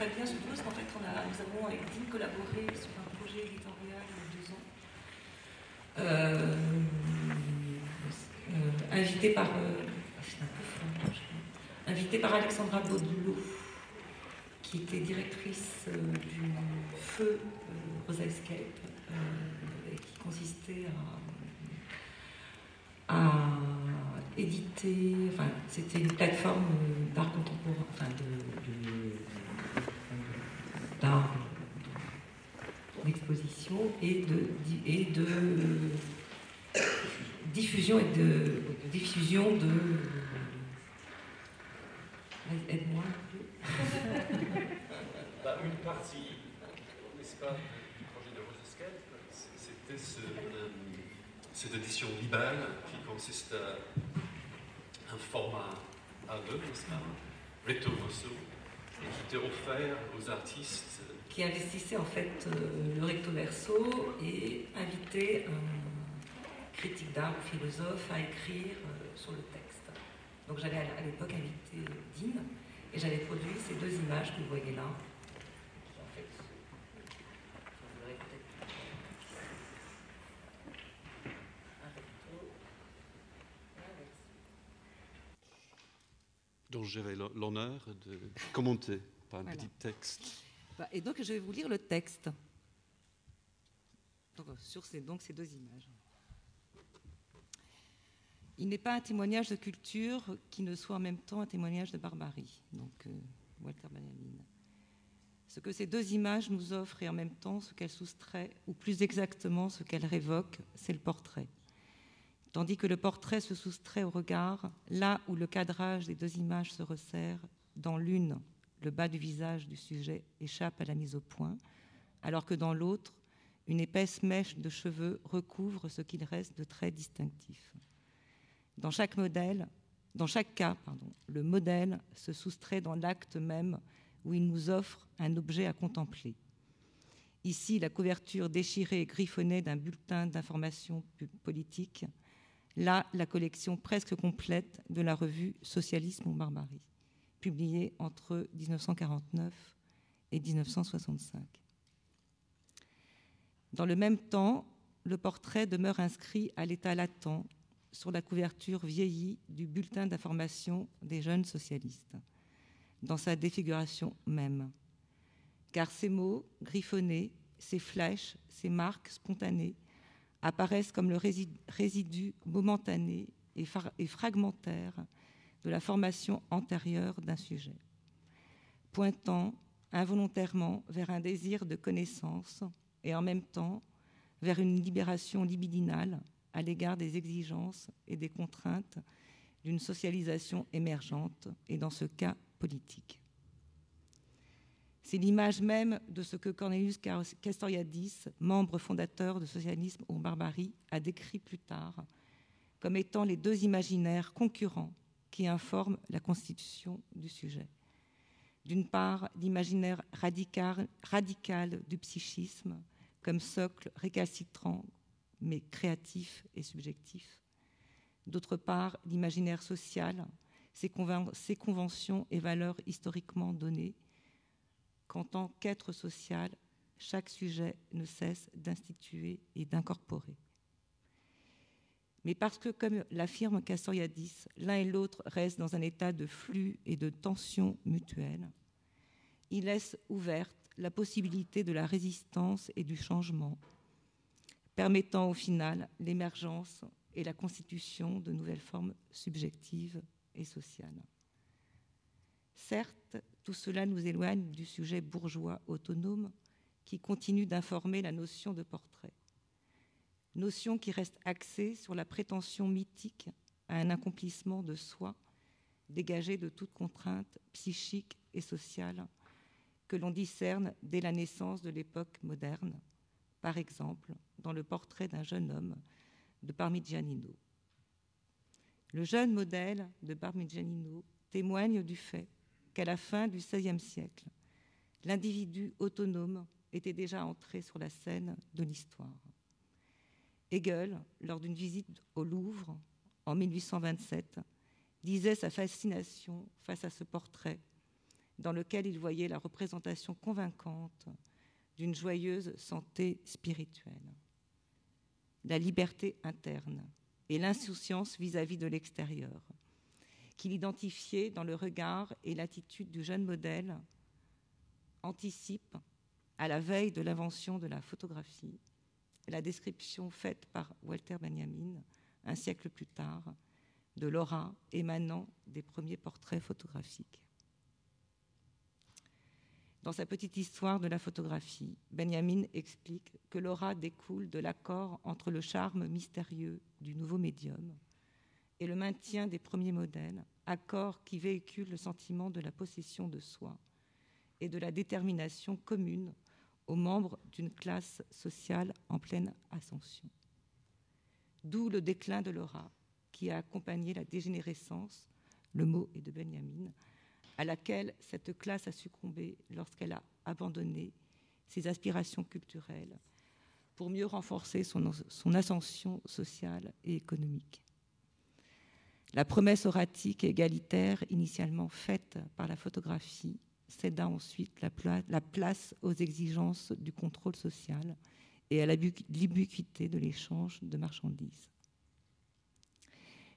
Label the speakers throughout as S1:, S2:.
S1: très bien, surtout parce qu'en fait, nous avons avec Dean collaboré sur un projet éditorial il y a 2 ans. Invité par Alexandra Baudelot, qui était directrice du Feu Rosa Escape, et qui consistait à éditer, enfin, c'était une plateforme d'art contemporain, enfin d'art d'exposition et de diffusion de aide-moi un peu.
S2: Une partie, n'est-ce pas, du projet de Rosa Escape, c'était cette édition libale qui consiste à un format A2, n'est-ce pas, recto verso, et qui était offert aux artistes
S1: qui investissaient en fait le recto verso et invitaient un critique d'art ou philosophe à écrire sur le texte. Donc j'avais à l'époque invité Dean et j'avais produit ces 2 images que vous voyez là. Qui en fait, vous verrez peut-être un recto et un verso.
S2: dont j'avais l'honneur de commenter par un petit texte.
S1: Et donc je vais vous lire le texte sur ces 2 images. Il n'est pas un témoignage de culture qui ne soit en même temps un témoignage de barbarie. Donc, Walter Benjamin. Ce que ces 2 images nous offrent et en même temps ce qu'elles soustraient, ou plus exactement ce qu'elles révoquent, c'est le portrait. Tandis que le portrait se soustrait au regard, là où le cadrage des 2 images se resserre, dans l'une, le bas du visage du sujet échappe à la mise au point, alors que dans l'autre, une épaisse mèche de cheveux recouvre ce qu'il reste de très distinctif. Dans chaque cas, le modèle se soustrait dans l'acte même où il nous offre un objet à contempler. Ici, la couverture déchirée et griffonnée d'un bulletin d'information politique. Là, la collection presque complète de la revue Socialisme ou Barbarie, publiée entre 1949 et 1965. Dans le même temps, le portrait demeure inscrit à l'état latent sur la couverture vieillie du bulletin d'information des jeunes socialistes, dans sa défiguration même. Car ces mots griffonnés, ces flèches, ces marques spontanées apparaissent comme le résidu momentané et fragmentaire de la formation antérieure d'un sujet, pointant involontairement vers un désir de connaissance et en même temps vers une libération libidinale à l'égard des exigences et des contraintes d'une socialisation émergente, et dans ce cas politique. C'est l'image même de ce que Cornelius Castoriadis, membre fondateur de Socialisme ou Barbarie, a décrit plus tard comme étant les 2 imaginaires concurrents qui informent la constitution du sujet. D'une part, l'imaginaire radical du psychisme comme socle récalcitrant mais créatif et subjectif. D'autre part, l'imaginaire social, ses conventions et valeurs historiquement données, qu'en tant qu'être social, chaque sujet ne cesse d'instituer et d'incorporer. Mais parce que, comme l'affirme Castoriadis, l'un et l'autre restent dans un état de flux et de tension mutuelle, il laisse ouverte la possibilité de la résistance et du changement, permettant au final l'émergence et la constitution de nouvelles formes subjectives et sociales. Certes, tout cela nous éloigne du sujet bourgeois autonome qui continue d'informer la notion de portrait. Notion qui reste axée sur la prétention mythique à un accomplissement de soi, dégagé de toute contrainte psychique et sociale que l'on discerne dès la naissance de l'époque moderne, par exemple dans le portrait d'un jeune homme de Parmigianino. Le jeune modèle de Parmigianino témoigne du fait qu'à la fin du XVIe siècle, l'individu autonome était déjà entré sur la scène de l'histoire. Hegel, lors d'une visite au Louvre en 1827, disait sa fascination face à ce portrait dans lequel il voyait la représentation convaincante d'une joyeuse santé spirituelle, la liberté interne et l'insouciance vis-à-vis de l'extérieur, qu'il identifiait dans le regard et l'attitude du jeune modèle, anticipe, à la veille de l'invention de la photographie, la description faite par Walter Benjamin, un siècle plus tard, de l'aura émanant des premiers portraits photographiques. Dans sa petite histoire de la photographie, Benjamin explique que l'aura découle de l'accord entre le charme mystérieux du nouveau médium et le maintien des premiers modèles, accord qui véhicule le sentiment de la possession de soi et de la détermination commune aux membres d'une classe sociale en pleine ascension. D'où le déclin de l'aura qui a accompagné la dégénérescence, le mot est de Benjamin, à laquelle cette classe a succombé lorsqu'elle a abandonné ses aspirations culturelles pour mieux renforcer son ascension sociale et économique. La promesse oratique et égalitaire initialement faite par la photographie céda ensuite la place aux exigences du contrôle social et à l'ubiquité de l'échange de marchandises.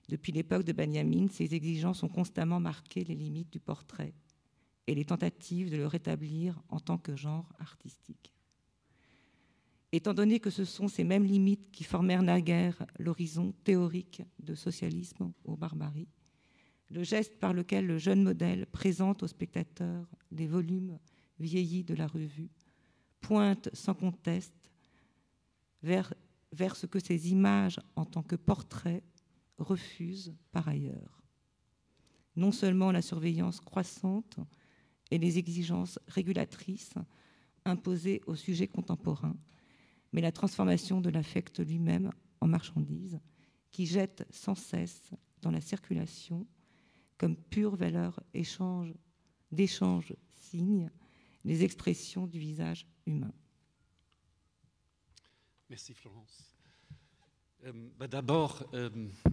S1: Depuis l'époque de Benjamin, ces exigences ont constamment marqué les limites du portrait et les tentatives de le rétablir en tant que genre artistique. Étant donné que ce sont ces mêmes limites qui formèrent naguère l'horizon théorique de socialisme aux barbaries, le geste par lequel le jeune modèle présente au spectateur les volumes vieillis de la revue pointe sans conteste vers ce que ces images en tant que portraits refusent par ailleurs. Non seulement la surveillance croissante et les exigences régulatrices imposées aux sujets contemporains, mais la transformation de l'affect lui-même en marchandise qui jette sans cesse dans la circulation comme pure valeur d'échange signe les expressions du visage humain.
S2: Merci Florence. D'abord,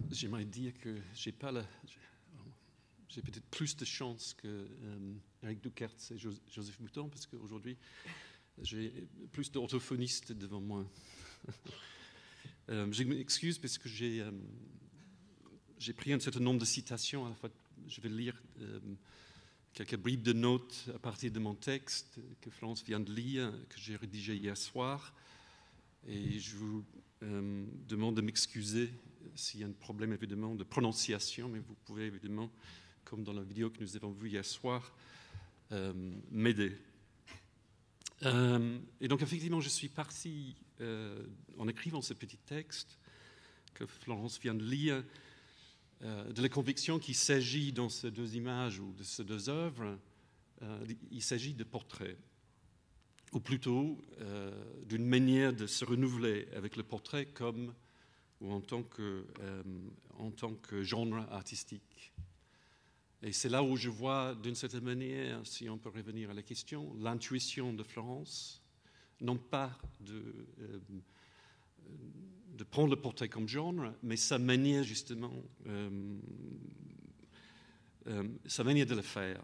S2: j'aimerais dire que j'ai peut-être plus de chance que Eric Dukertz et Joseph Mouton, parce qu'aujourd'hui, j'ai plus d'orthophonistes devant moi. Je m'excuse parce que j'ai pris un certain nombre de citations. À la fois, je vais lire quelques bribes de notes à partir de mon texte que Florence vient de lire, que j'ai rédigé hier soir. Et je vous demande de m'excuser s'il y a un problème évidemment de prononciation, mais vous pouvez évidemment, comme dans la vidéo que nous avons vue hier soir, m'aider. Et donc effectivement, je suis parti, en écrivant ce petit texte que Florence vient de lire, de la conviction qu'il s'agit dans ces deux images ou de ces deux œuvres, il s'agit de portraits. Ou plutôt d'une manière de se renouveler avec le portrait comme ou en tant que genre artistique. Et c'est là où je vois, d'une certaine manière, si on peut revenir à la question, l'intuition de Florence, non pas de prendre le portrait comme genre, mais sa manière justement, sa manière de le faire.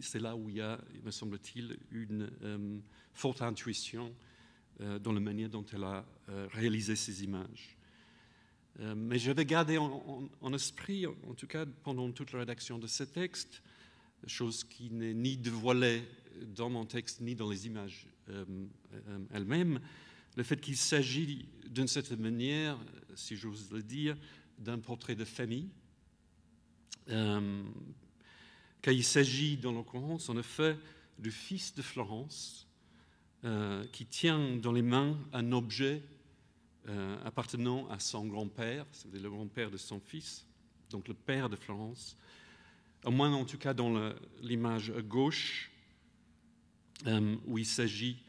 S2: C'est là où il y a, me semble-t-il, une forte intuition dans la manière dont elle a réalisé ces images. Mais j'avais gardé en esprit, en tout cas pendant toute la rédaction de ce texte, chose qui n'est ni dévoilée dans mon texte ni dans les images elles-mêmes, le fait qu'il s'agit d'une certaine manière, si j'ose le dire, d'un portrait de famille. Car il s'agit, dans l'occurrence, en effet, du fils de Florence qui tient dans les mains un objet appartenant à son grand-père, c'est le grand-père de son fils, donc le père de Florence, au moins en tout cas dans l'image à gauche, où il s'agit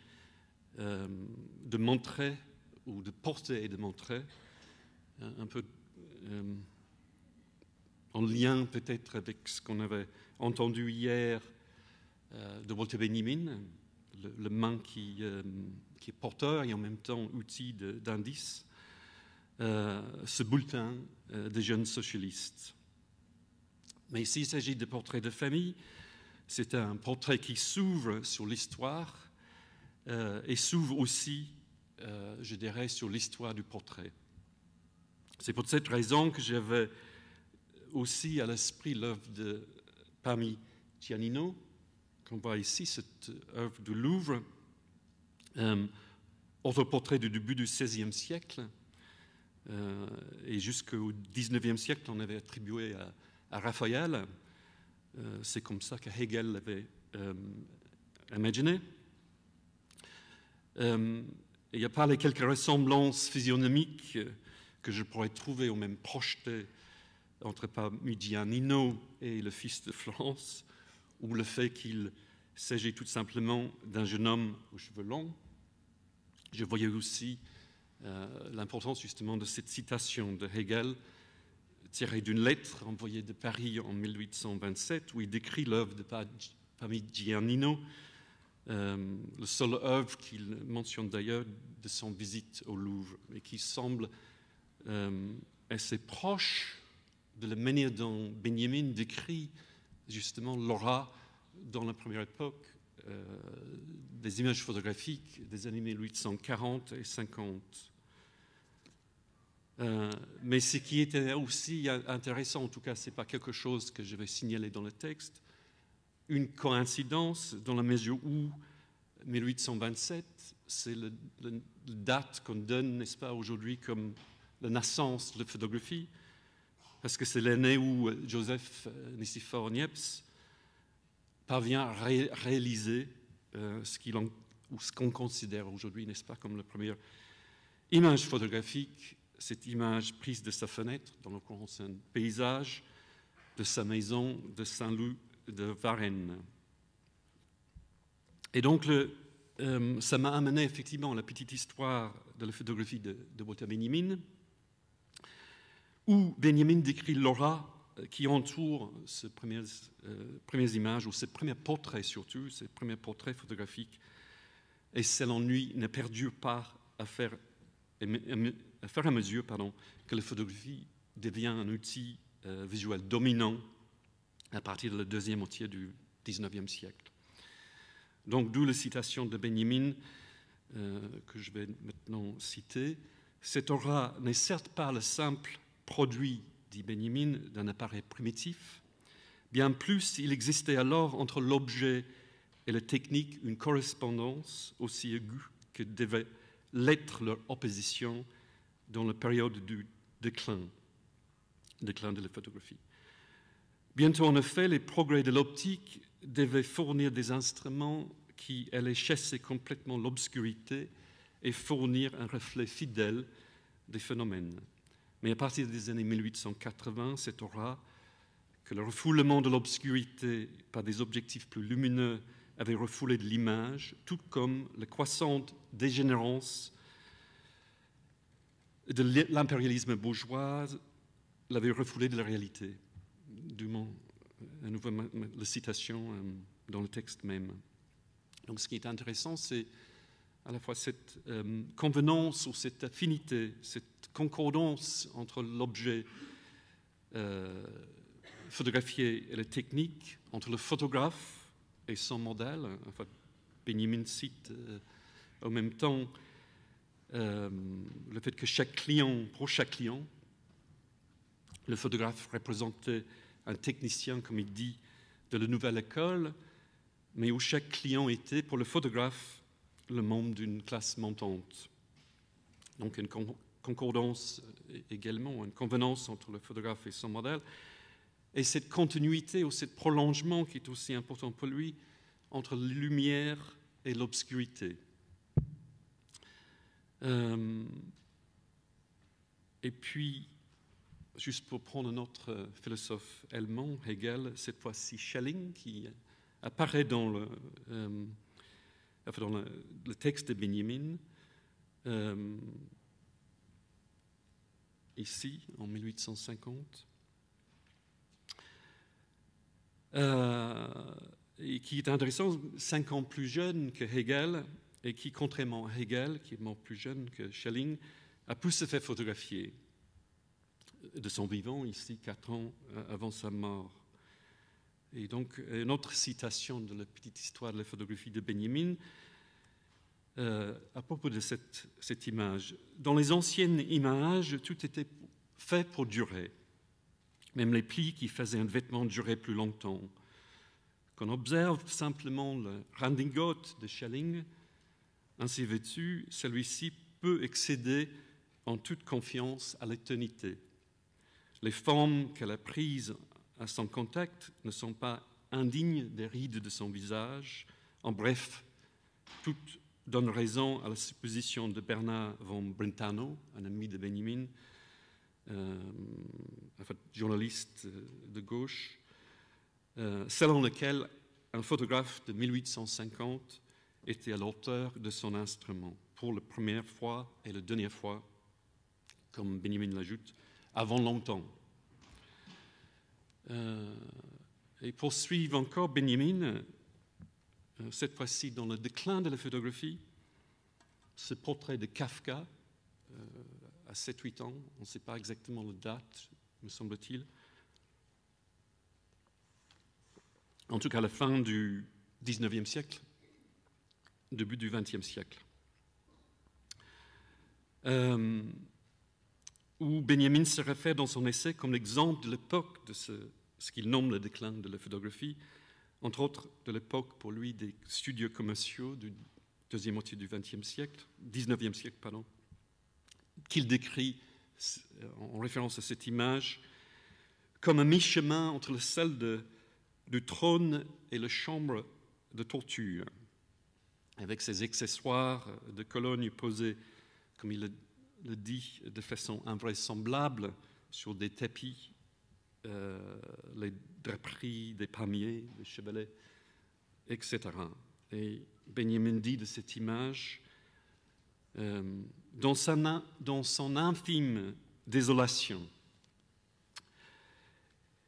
S2: de montrer, ou de porter et de montrer, un peu en lien peut-être avec ce qu'on avait entendu hier de Walter Benjamin, le main qui est porteur et en même temps outil d'indice, ce bulletin des jeunes socialistes. Mais ici, il s'agit de portraits de famille, C'est un portrait qui s'ouvre sur l'histoire et s'ouvre aussi, je dirais, sur l'histoire du portrait. C'est pour cette raison que j'avais aussi à l'esprit l'œuvre de Parmigianino, qu'on voit ici, cette œuvre du Louvre, autoportrait du début du XVIe siècle, et jusqu'au XIXe siècle, on avait attribué à Raphaël. C'est comme ça que Hegel l'avait imaginé. Il y a pas les quelques ressemblances physionomiques que je pourrais trouver ou même projeter entre Parmigianino et le fils de Florence, ou le fait qu'il s'agit tout simplement d'un jeune homme aux cheveux longs. Je voyais aussi l'importance justement de cette citation de Hegel, tirée d'une lettre envoyée de Paris en 1827, où il décrit l'œuvre de Parmigianino, le seul œuvre qu'il mentionne d'ailleurs de son visite au Louvre, et qui semble assez proche de la manière dont Benjamin décrit justement l'aura dans la première époque des images photographiques des années 1840 et 50. Mais ce qui était aussi intéressant, en tout cas, ce n'est pas quelque chose que je vais signaler dans le texte, une coïncidence dans la mesure où 1827, c'est la date qu'on donne, n'est-ce pas, aujourd'hui comme la naissance de la photographie, parce que c'est l'année où Joseph Nicéphore Niepce parvient à réaliser ce qu'on considère aujourd'hui, n'est-ce pas, comme la première image photographique, cette image prise de sa fenêtre, dans l'occurrence un paysage de sa maison de Saint-Loup de Varennes. Et donc, ça m'a amené effectivement à la petite histoire de la photographie de Walter Benjamin, où Benjamin décrit l'aura qui entoure ces premières images, ou ces premiers portraits surtout, ces premiers portraits photographiques. Et selon lui, ne perdure pas à faire à mesure que la photographie devient un outil visuel dominant à partir de la deuxième moitié du XIXe siècle. Donc, d'où la citation de Benjamin que je vais maintenant citer. Cette aura n'est certes pas le simple produit, dit Benjamin, d'un appareil primitif. Bien plus, il existait alors entre l'objet et la technique une correspondance aussi aiguë que devait l'être leur opposition dans la période du déclin de la photographie. Bientôt, en effet, les progrès de l'optique devaient fournir des instruments qui allaient chasser complètement l'obscurité et fournir un reflet fidèle des phénomènes. Mais à partir des années 1880, cette aura, que le refoulement de l'obscurité par des objectifs plus lumineux avait refoulé de l'image, tout comme la croissante dégénérance de l'impérialisme bourgeois l'avait refoulé de la réalité. À nouveau la citation dans le texte même. Donc ce qui est intéressant, c'est à la fois cette convenance ou cette affinité, cette concordance entre l'objet photographié et la technique, entre le photographe et son modèle. Enfin, Benjamin cite en même temps le fait que pour chaque client, le photographe représentait un technicien, comme il dit, de la nouvelle école, mais où chaque client était, pour le photographe, le membre d'une classe montante. Donc une concordance également, une convenance entre le photographe et son modèle, et cette continuité ou ce prolongement qui est aussi important pour lui entre la lumière et l'obscurité. Et puis, juste pour prendre un autre philosophe allemand, Hegel, cette fois-ci Schelling, qui apparaît dans le texte de Benjamin, ici, en 1850, et qui est intéressant, 5 ans plus jeune que Hegel, et qui, contrairement à Hegel, qui est mort plus jeune que Schelling, a pu se faire photographier de son vivant, ici, 4 ans avant sa mort. Et donc, une autre citation de la petite histoire de la photographie de Benjamin, à propos de cette image. Dans les anciennes images, tout était fait pour durer. Même les plis qui faisaient un vêtement durer plus longtemps. Qu'on observe simplement le redingote de Schelling, ainsi vêtu, celui-ci peut excéder en toute confiance à l'éternité. Les formes qu'elle a prises à son contact ne sont pas indignes des rides de son visage. En bref, tout donne raison à la supposition de Bernard von Brentano, un ami de Benjamin, journaliste de gauche, selon lequel un photographe de 1850 était à l'auteur de son instrument, pour la première fois et la dernière fois, comme Benjamin l'ajoute, avant longtemps. Et poursuivre encore Benjamin, cette fois-ci dans le déclin de la photographie, ce portrait de Kafka, à 7-8 ans, on ne sait pas exactement la date, me semble-t-il. En tout cas, à la fin du XIXe siècle, début du XXe siècle. Où Benjamin se réfère dans son essai comme l'exemple de l'époque de ce qu'il nomme le déclin de la photographie, entre autres de l'époque pour lui des studios commerciaux du deuxième moitié du XIXe siècle, qu'il décrit en référence à cette image comme un mi-chemin entre le celle du trône et la chambre de torture, avec ses accessoires de colonnes posées, comme il le dit, de façon invraisemblable sur des tapis, les draperies des palmiers, des chevalets, etc. Et Benjamin dit de cette image, dans son infime désolation,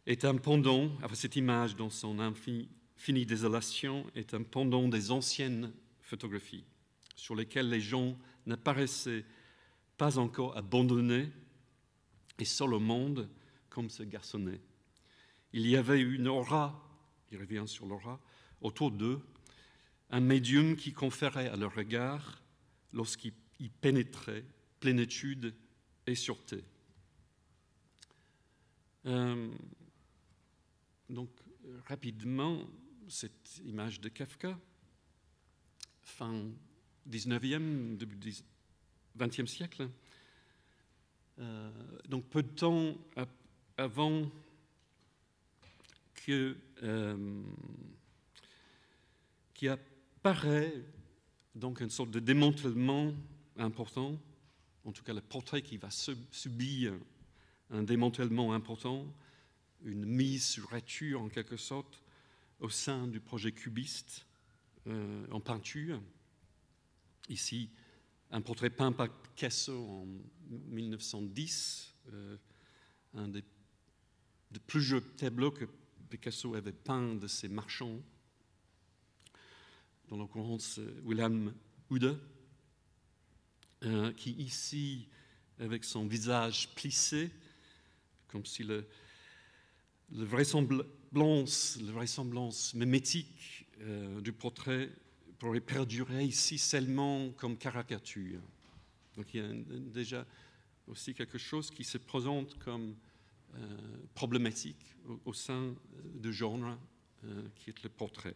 S2: est un pendant, enfin cette image dans son infinie désolation est un pendant des anciennes photographies sur lesquelles les gens n'apparaissaient pas encore abandonnés et seuls au monde comme ce garçonnet. Il y avait une aura, il revient sur l'aura, autour d'eux, un médium qui conférait à leur regard, lorsqu'il y pénétrait, plénitude et sûreté. Donc, rapidement, cette image de Kafka, fin 19e, début 20e siècle, donc peu de temps avant qui apparaît donc une sorte de démantèlement important, en tout cas le portrait qui va subir un démantèlement important, une mise sur rature en quelque sorte au sein du projet cubiste en peinture. Ici, un portrait peint par Picasso en 1910, un des plus jeux tableaux que Picasso avait peint de ses marchands, dans l'occurrence Wilhelm Ude, qui ici, avec son visage plissé, comme si la vraisemblance mimétique du portrait pourrait perdurer ici seulement comme caricature. Donc il y a déjà aussi quelque chose qui se présente comme problématique au sein du genre qui est le portrait.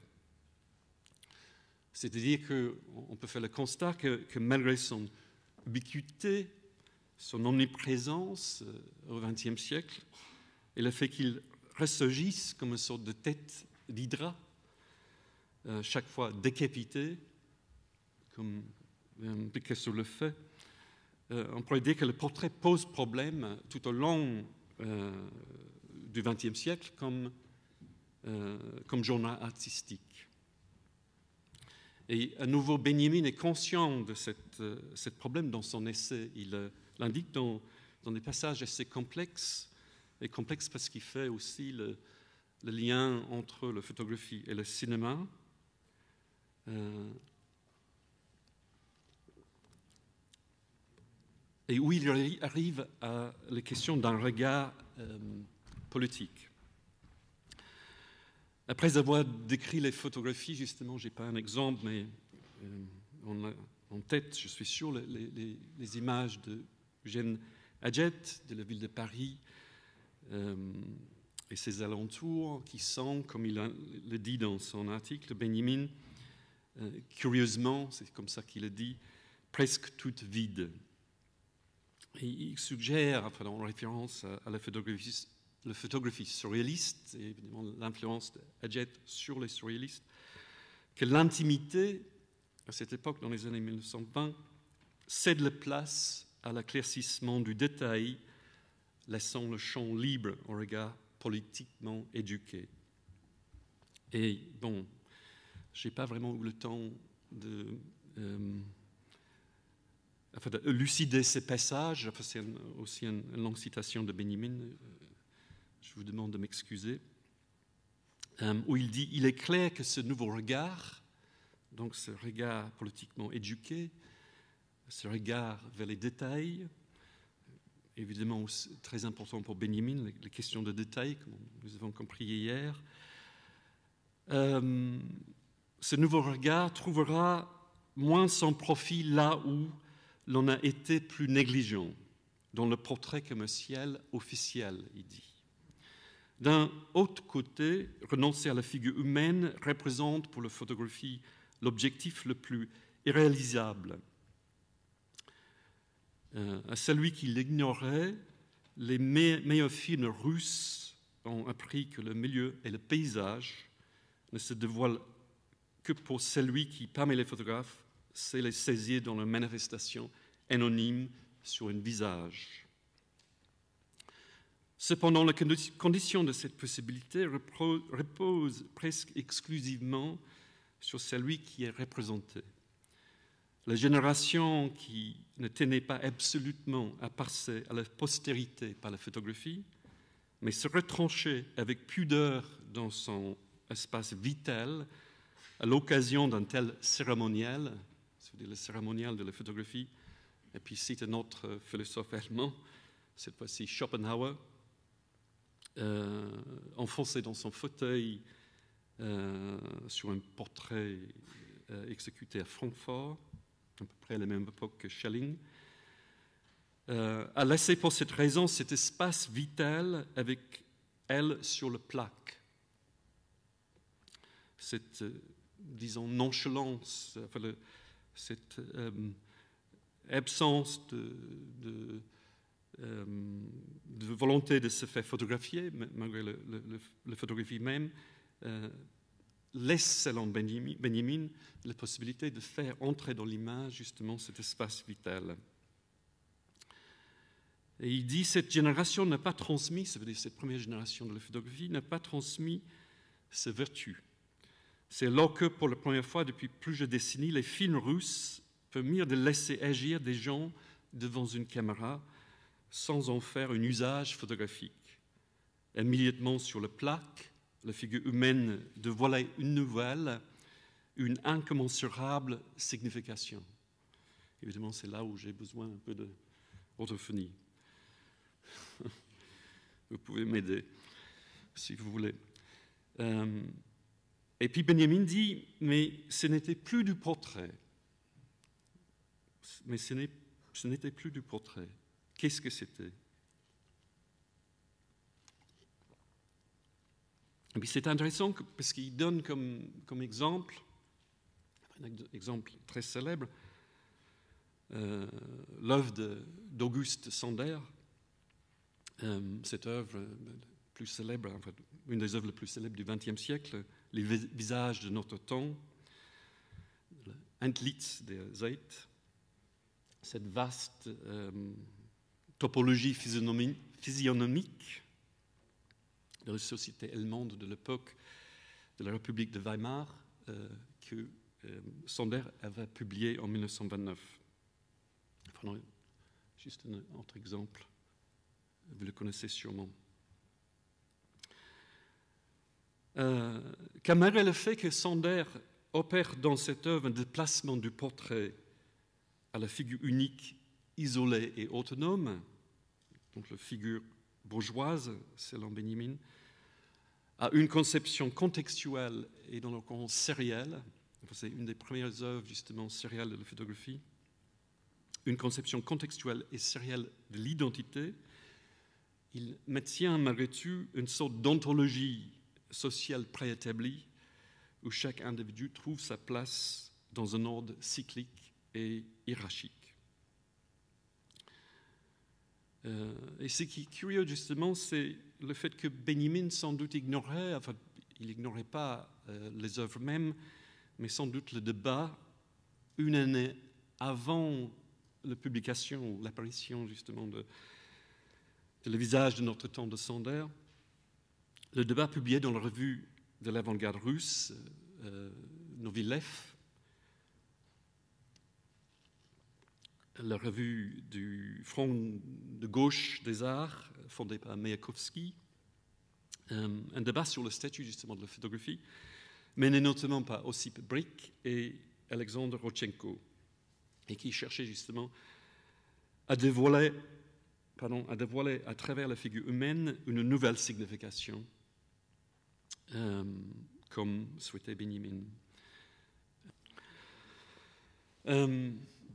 S2: C'est-à-dire qu'on peut faire le constat que malgré son ubiquité, son omniprésence au XXe siècle, et le fait qu'il ressurgisse comme une sorte de tête d'hydra, chaque fois décapité, comme Picasso le fait, on pourrait dire que le portrait pose problème tout au long du XXe siècle comme genre artistique. Et à nouveau, Benjamin est conscient de ce problème dans son essai. Il l'indique dans des passages assez complexes, et complexes parce qu'il fait aussi le lien entre la photographie et le cinéma. Et où il arrive à la question d'un regard politique. Après avoir décrit les photographies, justement, je n'ai pas un exemple, mais on a en tête, je suis sûr, les images de Eugène Hadjet, de la ville de Paris, et ses alentours, qui sont, comme il le dit dans son article, Benjamin, curieusement, c'est comme ça qu'il le dit, presque toutes vides. Et il suggère, enfin, en référence à la photographie surréaliste, et évidemment l'influence d'Hadjet sur les surréalistes, que l'intimité, à cette époque, dans les années 1920, cède la place à l'éclaircissement du détail, laissant le champ libre au regard politiquement éduqué. Et bon, je n'ai pas vraiment eu le temps de élucider ces passages. Enfin, c'est aussi une longue citation de Benjamin, je vous demande de m'excuser, où il dit « Il est clair que ce nouveau regard, donc ce regard politiquement éduqué, ce regard vers les détails, évidemment très important pour Benjamin, les questions de détails, comme nous avons compris hier, ce nouveau regard trouvera moins son profit là où l'on a été plus négligent, dans le portrait commercial officiel, il dit. D'un autre côté, renoncer à la figure humaine représente pour la photographie l'objectif le plus irréalisable. À celui qui l'ignorait, les meilleurs films russes ont appris que le milieu et le paysage ne se dévoilent que pour celui qui, parmi les photographes, sait les saisir dans leur manifestation anonyme sur un visage. Cependant, la condition de cette possibilité repose presque exclusivement sur celui qui est représenté. La génération qui ne tenait pas absolument à passer à la postérité par la photographie, mais se retranchait avec pudeur dans son espace vital à l'occasion d'un tel cérémonial, c'est-à-dire le cérémonial de la photographie, et puis cite un autre philosophe allemand, cette fois-ci Schopenhauer, enfoncé dans son fauteuil sur un portrait exécuté à Francfort, à peu près à la même époque que Schelling, a laissé pour cette raison cet espace vital avec elle sur le plaque. Cette, disons, nonchalance, enfin, cette absence de volonté de se faire photographier, malgré la photographie même, laisse, selon Benjamin, la possibilité de faire entrer dans l'image justement cet espace vital. Et il dit cette génération n'a pas transmis, ça veut dire cette première génération de la photographie, n'a pas transmis ces vertus. C'est alors que, pour la première fois depuis plusieurs décennies, les films russes permirent de laisser agir des gens devant une caméra sans en faire un usage photographique. Immédiatement sur la plaque, la figure humaine dévoilait une nouvelle, une incommensurable signification. Évidemment, c'est là où j'ai besoin un peu d'orthophonie. Vous pouvez m'aider, si vous voulez. Et puis Benjamin dit, mais ce n'était plus du portrait. Mais ce n'était plus du portrait. Qu'est-ce que c'était? Et puis c'est intéressant parce qu'il donne comme exemple, un exemple très célèbre, l'œuvre d'Auguste Sander, cette œuvre plus célèbre, enfin, une des œuvres les plus célèbres du XXe siècle, Les visages de notre temps, Antlitz der Zeit, cette vaste topologie physionomique de la société allemande de l'époque de la République de Weimar que Sander avait publié en 1929. Prenons juste un autre exemple, vous le connaissez sûrement. Car malgré le fait que Sander opère dans cette œuvre un déplacement du portrait à la figure unique, isolée et autonome, donc la figure bourgeoise, selon Benjamin, à une conception contextuelle et dans le courant sérielle. C'est une des premières œuvres justement sérielles de la photographie. Une conception contextuelle et sérielle de l'identité. Il maintient malgré tout une sorte d'ontologie sociale préétablie où chaque individu trouve sa place dans un ordre cyclique et hiérarchique. Et ce qui est curieux justement, c'est le fait que Benjamin sans doute ignorait, enfin il n'ignorait pas les œuvres mêmes, mais sans doute le débat une année avant la publication, l'apparition justement de Le visage de notre temps de Sander, le débat publié dans la revue de l'avant-garde russe, Novilev, la revue du Front de gauche des arts, fondée par Mayakovsky, un débat sur le statut justement de la photographie, mené notamment par Ossip Brik et Alexandre Rodchenko, et qui cherchait justement à dévoiler à travers la figure humaine une nouvelle signification, comme souhaitait Benjamin.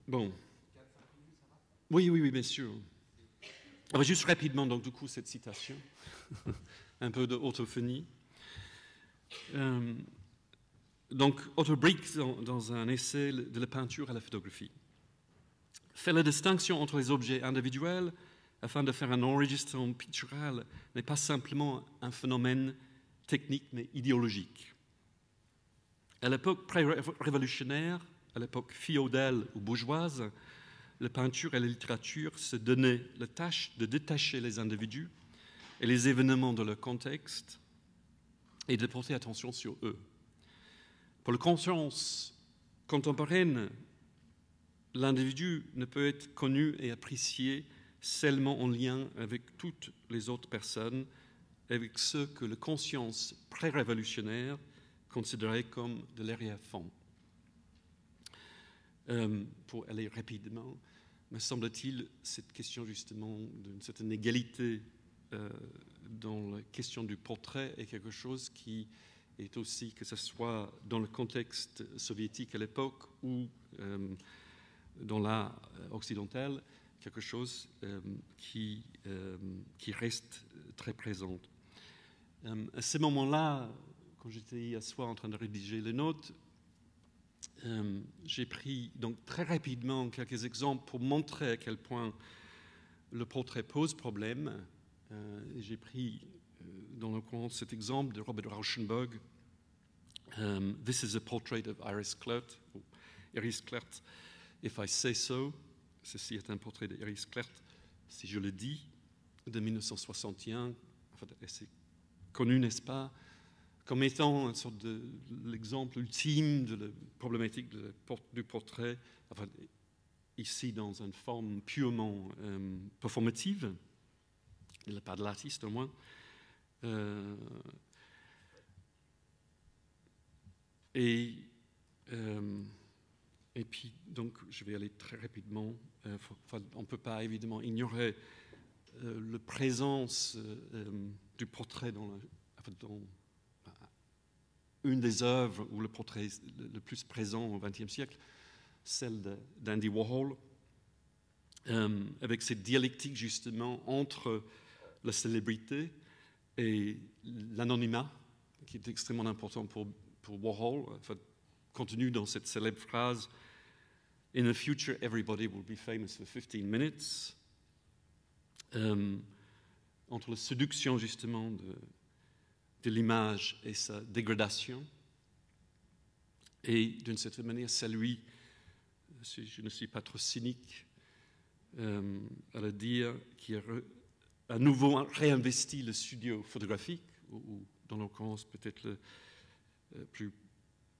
S2: Bon. Oui, bien sûr. Alors, juste rapidement, donc, du coup, cette citation, un peu d'autophonie. Donc, Otto Brink, dans un essai de la peinture à la photographie, fait la distinction entre les objets individuels afin de faire un enregistrement pictural n'est pas simplement un phénomène technique, mais idéologique. À l'époque pré-révolutionnaire, à l'époque féodale ou bourgeoise, la peinture et la littérature se donnaient la tâche de détacher les individus et les événements de leur contexte et de porter attention sur eux. Pour la conscience contemporaine, l'individu ne peut être connu et apprécié seulement en lien avec toutes les autres personnes, avec ce que la conscience pré-révolutionnaire considérait comme de l'arrière-fond. Pour aller rapidement, me semble-t-il, cette question justement d'une certaine égalité dans la question du portrait est quelque chose qui est aussi, que ce soit dans le contexte soviétique à l'époque ou dans l'art occidental, quelque chose qui reste très présent. À ce moment-là, quand j'étais hier soir en train de rédiger les notes, j'ai pris donc très rapidement quelques exemples pour montrer à quel point le portrait pose problème. J'ai pris dans le courant cet exemple de Robert Rauschenberg, This is a portrait of Iris Klert, If I Say So. Ceci est un portrait d'Iris Klert, si je le dis, de 1961. Enfin, c'est connu, n'est-ce pas, comme étant une sorte de l'exemple ultime de la problématique du portrait, enfin, ici dans une forme purement performative, de la part de l'artiste au moins. Et puis, donc, je vais aller très rapidement. On ne peut pas évidemment ignorer la présence du portrait dans une des œuvres où le portrait est le plus présent au XXe siècle, celle d'Andy Warhol, avec cette dialectique justement entre la célébrité et l'anonymat, qui est extrêmement important pour Warhol, enfin, contenu dans cette célèbre phrase « In the future, everybody will be famous for 15 minutes ». Entre la séduction justement de l'image et sa dégradation, et d'une certaine manière, c'est lui, si je ne suis pas trop cynique à le dire, qui a à nouveau réinvesti le studio photographique, ou dans l'occurrence peut-être plus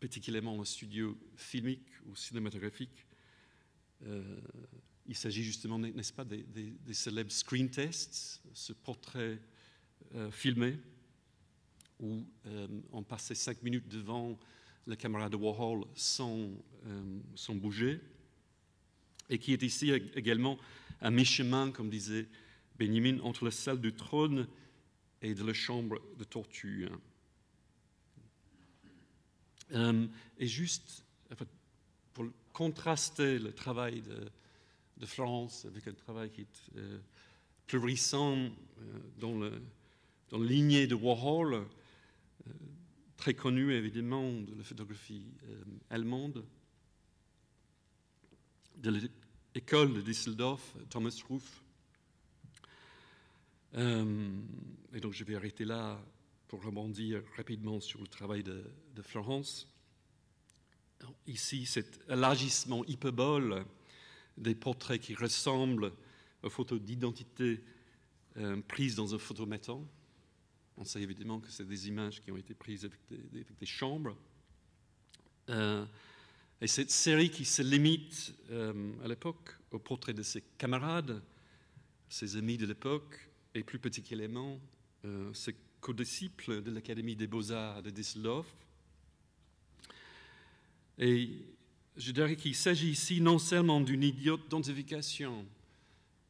S2: particulièrement le studio filmique ou cinématographique. Il s'agit justement, n'est-ce pas, des célèbres screen tests, ce portrait filmé, où on passait 5 minutes devant la caméra de Warhol sans bouger, et qui est ici également à mi-chemin, comme disait Benjamin, entre la salle du trône et de la chambre de torture. Et juste pour contraster le travail de Florence avec un travail qui est plus récent dans la lignée de Warhol, très connu évidemment de la photographie allemande, de l'école de Düsseldorf, Thomas Ruff. Et donc je vais arrêter là pour rebondir rapidement sur le travail de Florence. Alors, ici, cet élargissement hyperbole des portraits qui ressemblent aux photos d'identité prises dans un photomaton. On sait évidemment que c'est des images qui ont été prises avec des chambres. Et cette série qui se limite à l'époque au portrait de ses camarades, ses amis de l'époque, et plus particulièrement ses co-disciples de l'Académie des Beaux-Arts de Düsseldorf. Et je dirais qu'il s'agit ici non seulement d'une identification,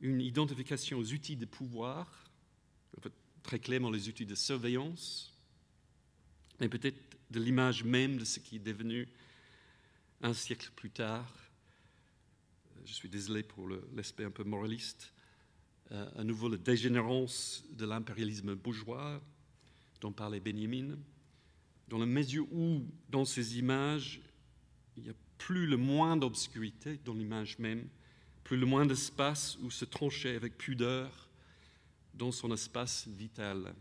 S2: une identification aux outils de pouvoir, en fait, très clairement les outils de surveillance, mais peut-être de l'image même de ce qui est devenu un siècle plus tard, je suis désolé pour l'aspect un peu moraliste, à nouveau la dégénérance de l'impérialisme bourgeois dont parlait Benjamin, dans la mesure où, dans ces images, il n'y a plus le moins d'obscurité dans l'image même, plus le moins d'espace où se trancher avec pudeur dans son espace vital.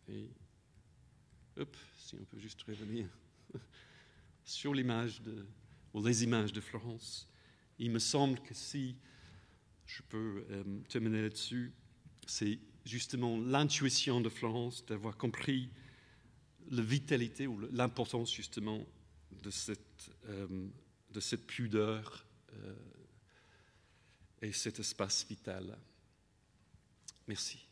S2: Et, si on peut juste revenir sur l'image ou les images de Florence, il me semble que si je peux terminer là-dessus, c'est justement l'intuition de Florence d'avoir compris la vitalité ou l'importance justement de cette pudeur et cet espace vital. Merci.